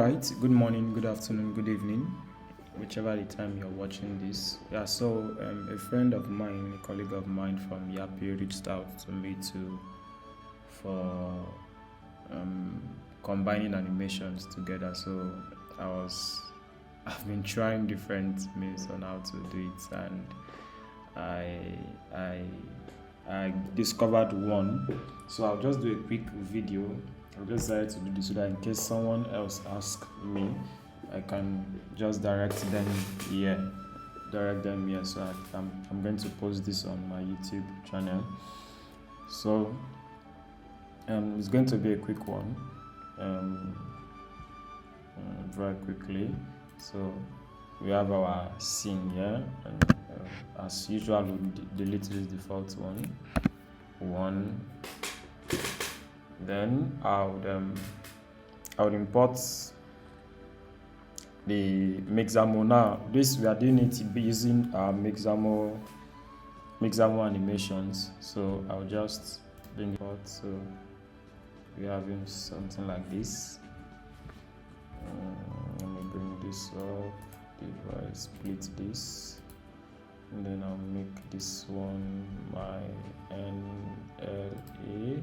right, good morning, good afternoon, good evening, whichever the time you're watching this. A friend of mine, a colleague of mine from Yapi reached out to me for um, combining animations together. I've been trying different means on how to do it, and I I I discovered one. So I'll just do a quick video. I've just decided to do this so that in case someone else asks me, I can just here. Direct them here. I'm going to post this on my YouTube channel. So it's going to be a quick one. Very quickly. So we have our scene here, and as usual, we'll delete this default one. Then I would import the Mixamo. Now this we are doing it using our Mixamo animations. So I'll just bring it out. So we're having something like this. Let me bring this up. If I split this, and then I'll make this one my NLA.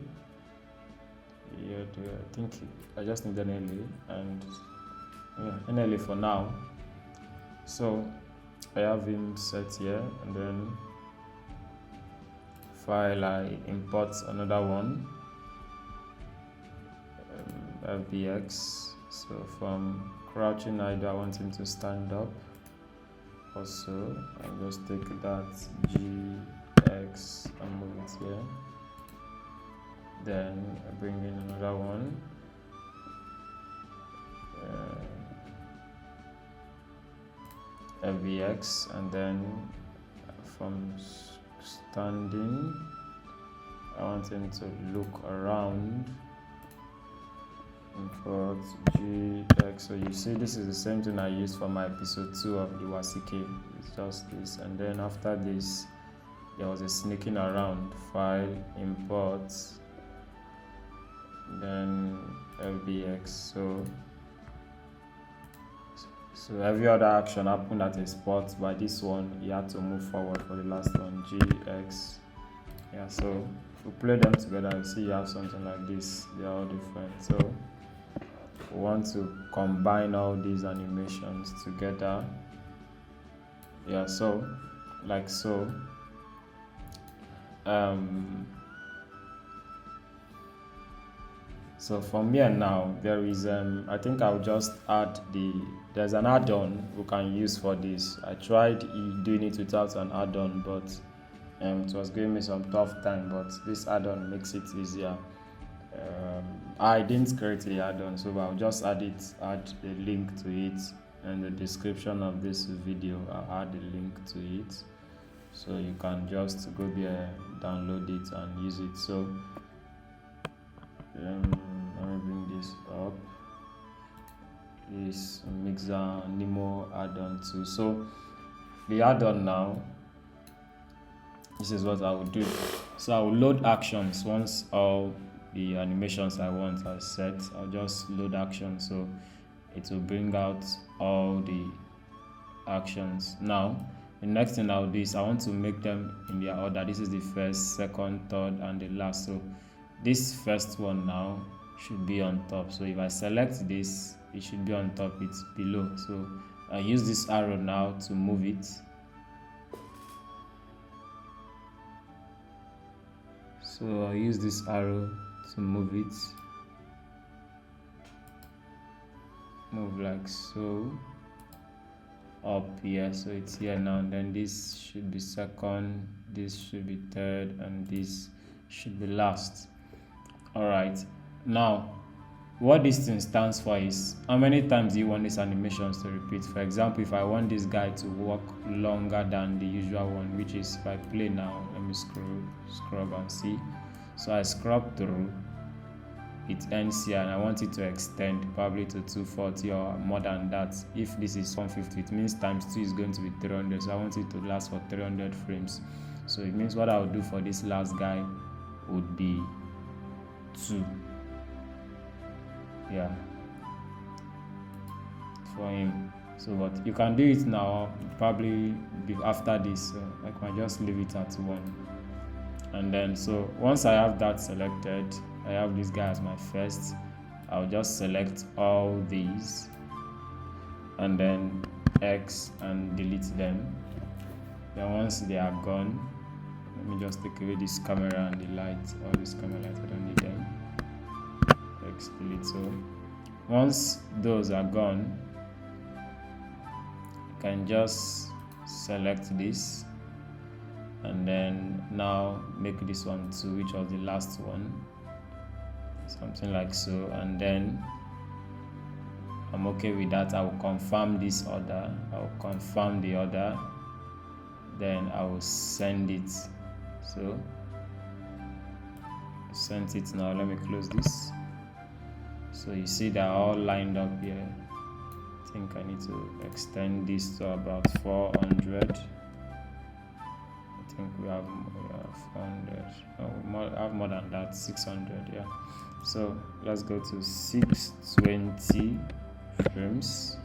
I think I just need NLA and NLA for now. So I have him set here, and then file, I import another one, FBX. So from crouching idle, I want him to stand up. Also, I'll just take that GX and move it here. Then I bring in another one. FBX, and then from standing, I want him to look around. Import GX. So you see, this is the same thing I used for my episode 2 of the Wasike. It's just this, and then after this, there was a sneaking around. File, import, then FBX. So every other action happened at a spot, but this one you had to move forward for the last one. GX. Yeah. So if we play them together, you see you have something like this. They are all different. So we want to combine all these animations together. Yeah. So like so. So from here now, there is I think I'll just add there's an add-on we can use for this. I tried doing it without an add-on, but it was giving me some tough time, but this add-on makes it easier. I didn't create the add-on, so I'll just add a link to it in the description of this video. I'll add a link to it, so you can just go there, download it and use it. So let me bring this up. This Mixamo add-on too. So the add-on now, this is what I will do. So I will load actions once all the animations I want are set. I'll just load actions, so it will bring out all the actions. Now the next thing I'll do is I want to make them in their order. This is the first, second, third, and the last. So this first one now should be on top. So if I select this, it should be on top, it's below. So I use this arrow now to move it. So I'll use this arrow to move it. Move like so. Up here, so it's here now, and then this should be second, this should be third, and this should be last. Alright, now what this thing stands for is how many times do you want these animations to repeat. For example, if I want this guy to walk longer than the usual one, which is, if I play now, let me scrub and see. So I scrub through, it ends here, and I want it to extend probably to 240 or more than that. If this is 150, it means times 2 is going to be 300, so I want it to last for 300 frames. So it means what I would do for this last guy would be 2. Yeah. for him. So but you can do it now, probably after this, so I can just leave it at 1. And then so once I have that selected, I have this guy as my first. I'll just select all these and then X and delete them. Then once they are gone, let me just take away this camera and the light, all this camera light, I don't need them. X delete. So once those are gone, you can just select this and then now make this one 2, which was the last one, something like so. And then I'm okay with that. I will confirm this order, I will confirm the order, then I will send it. So I sent it. Now let me close this. So you see they're all lined up here. I think I need to extend this to about 400. I think we have 400. No, I have more than that, 600. Yeah. So let's go to 620 frames.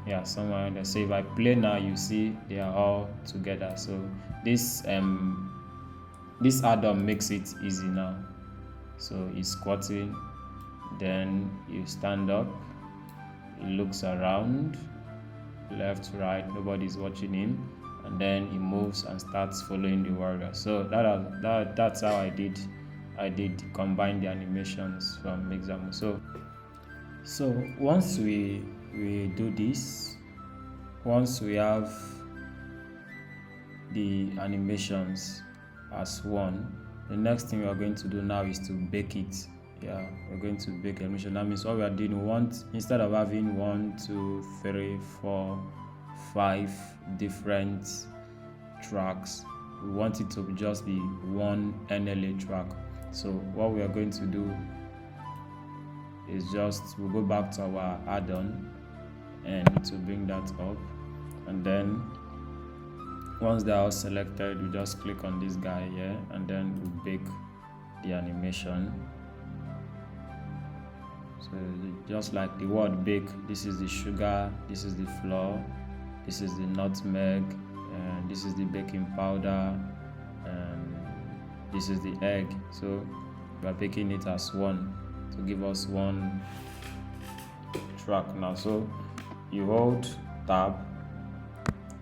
Yeah, somewhere in there. So if I play now, you see they are all together. So this add-on makes it easy now. So he's squatting, then you stand up, he looks around, left, right, nobody's watching him, and then he moves and starts following the warrior. So that's how I did combine the animations from Mixamo. So once we do this, once we have the animations as one, the next thing we are going to do now is to bake it. Yeah, we're going to bake animation. That means what we are doing, we want, instead of having 1, 2, 3, 4, 5 different tracks, we want it to just be one NLA track. So what we are going to do is just, we'll go back to our add-on and to bring that up, and then once they are all selected, we just click on this guy here and then we bake the animation. So just like the word bake, this is the sugar, this is the flour, this is the nutmeg, and this is the baking powder, and this is the egg. So we are baking it as one to give us one track now. So you hold tab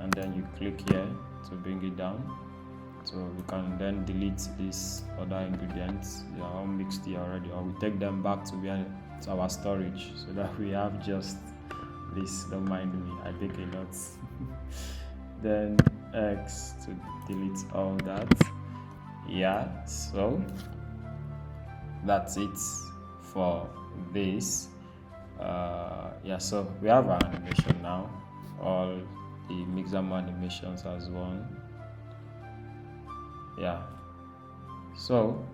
and then you click here to bring it down. So we can then delete these other ingredients. They are all mixed here already, or we take them back to our storage so that we have just this. Don't mind me, I bake a lot. Then X to delete all that. Yeah, so that's it for this. Yeah, so we have our animation now, all the Mixamo animations as one. Yeah, so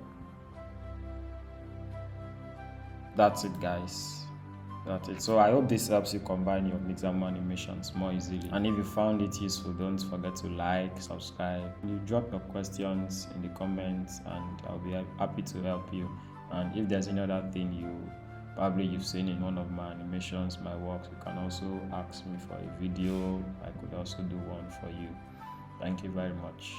that's it, guys. That's it. So I hope this helps you combine your Mixamo animations more easily. And if you found it useful, don't forget to like, subscribe. You drop your questions in the comments and I'll be happy to help you. And if there's any other thing you've seen in one of my animations, my works, you can also ask me for a video. I could also do one for you. Thank you very much.